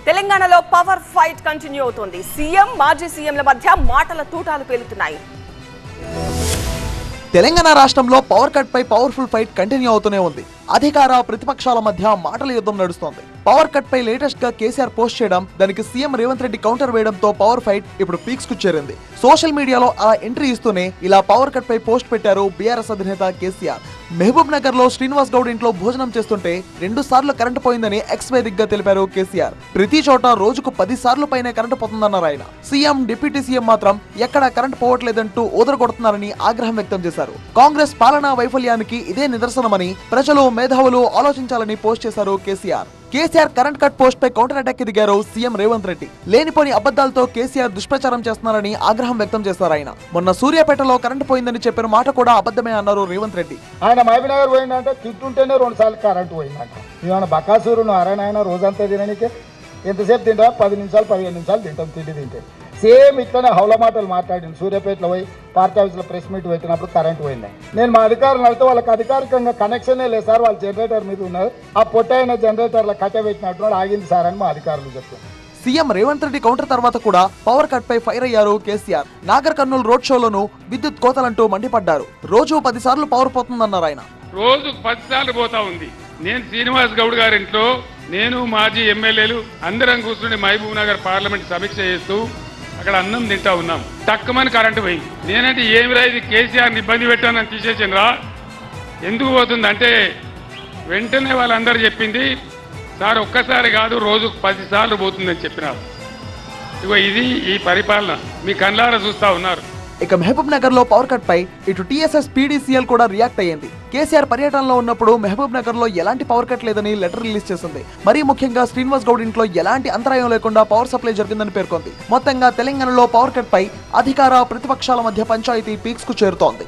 తెలంగాణలో power fight continue అవుతోంది. CM మాజీ సీఎంల మధ్య మాటల తూటాలు పేలుతున్నాయి. తెలంగాణ రాష్ట్రంలో పవర్ కట్ పై పవర్ఫుల్ ఫైట్ కంటిన్యూ అవుతూనే ఉంది. అధికార ప్రతిపక్షాల మధ్య మాటల యుద్ధం నడుస్తోంది. పవర్ కట్ పై లేటెస్ట్ గా కేసీఆర్ పోస్ట్ చేయడం, దానికి సీఎం రేవంత్ రెడ్డి కౌంటర్ వేయడంతో పవర్ ఫైట్ ఇప్పుడు పీక్స్ కు చేరింది. సోషల్ మీడియాలో అలా ఎంట్రీ ఇస్తూనే ఇలా పవర్ కట్ పై పోస్ట్ పెట్టారు బీఆర్ఎస్ అధినేత కేసీఆర్. మహబూబ్ నగర్ లో శ్రీనివాస్ గౌడ్ ఇంట్లో భోజనం చేస్తుంటే 2 సార్లు కరెంటు పోయిందని ఎక్స్ వేదికగా తెలిపారు కేసీఆర్. ప్రతి చోట రోజుకు 10 సార్లు పైనే కరెంటు పోతుందన్నారు ఆయన. సీఎం, డిప్యూటీ సీఎం మాత్రం ఎక్కడా కరెంటు పోవట్లేదంటూ ఓదరగొడుతున్నారని ఆగ్రహం వ్యక్తం చేశారు. కాంగ్రెస్ పాలనా వైఫల్యానికి ఇదే నిదర్శనమని ప్రజలు, మేధావులు ఆలోచించాలని పోస్ట్ చేశారు KCR. KCR current cut post పై కౌంటర్ అటాక్ దిగారు సీఎం రేవంత్ రెడ్డి. లేనిపోని అబద్ధాలతో కేసీఆర్ దుష్ప్రచారం చేస్తున్నారని ఆగ్రహం వ్యక్తం చేశారు ఆయన. మొన్న సూర్యాపేటలో కరెంట్ పోయిందని చెప్పిన మాట కూడా అబద్ధమే అన్నారు రేవంత్ రెడ్డి. ఆయన మహబూబ్ నగర్ పోయిందంటే తింటుంటేనే 2 సార్లు కరెంట్ పోయిందంట. ఏమన్నా బకాసూరు అరణాయన రోజంతా తినడానికి ఎంతసేపు తింటా? 10 నిమిషాలు 15 నిమిషాలు తింటాం తిండి తింటే. సేమ్ ఇట్లనే హౌల మాటలు మాట్లాడింది. సూర్యాపేటలో పోయి పార్టీ ఆఫీస్లో ప్రెస్ మీట్ పెట్టినప్పుడు కరెంట్ పోయింది. నేను మా అధికారులు అడిగితే వాళ్ళకి అధికారికంగా కనెక్షనే లేదు సార్, వాళ్ళు జనరేటర్ మీద ఉన్నారు, ఆ పొట్టైన జనరేటర్ల కట్టబెట్టినట్టు ఆగింది సార్ అని మా అధికారులు చెప్తారు. సీఎం రేవంత్ రెడ్డి కౌంటర్ తర్వాత కూడా పవర్ కట్ పై ఫైర్ అయ్యారు కేసీఆర్. నాగర్ కర్నూలు రోడ్ షోలోనూ విద్యుత్ కోతలంటూ మండిపడ్డారు. రోజు 10 సార్లు పవర్ పోతుందన్నారు ఆయన. రోజు 10 సార్లు పోతా ఉంది. నేను శ్రీనివాస్ గౌడ్ గారింట్లో, నేను మాజీ ఎమ్మెల్యేలు అందరం కూర్చుని మహబూబ్ నగర్ పార్లమెంట్ సమీక్ష చేస్తూ అక్కడ అన్నం తింటా ఉన్నాం. తక్కువని కరెంటు పోయింది. నేనంటే ఏమిరా ఇది, కేసీఆర్ని ఇబ్బంది పెట్టానని తీసేసినరా, ఎందుకు పోతుందంటే వెంటనే వాళ్ళందరూ చెప్పింది, సార్ ఒక్కసారి కాదు రోజుకు 10 సార్లు పోతుందని చెప్పినారు. ఇగో ఇది ఈ పరిపాలన మీ కళ్ళారా చూస్తా ఉన్నారు. ఇక మహబూబ్ నగర్ లో పవర్ కట్ పై ఇటు టీఎస్ఎస్, పీడీసీఎల్ కూడా రియాక్ట్ అయ్యింది. కేసీఆర్ పర్యటనలో ఉన్నప్పుడు మహబూబ్ నగర్ లో ఎలాంటి పవర్ కట్ లేదని లెటర్ రిలీజ్ చేసింది. మరీ ముఖ్యంగా శ్రీనివాస్ గౌడ్ ఇంట్లో ఎలాంటి అంతరాయం లేకుండా పవర్ సప్లై జరిగిందని పేర్కొంది. మొత్తంగా తెలంగాణలో పవర్ కట్ పై అధికార ప్రతిపక్షాల మధ్య పంచాయతీ పీక్స్ కు చేరుతోంది.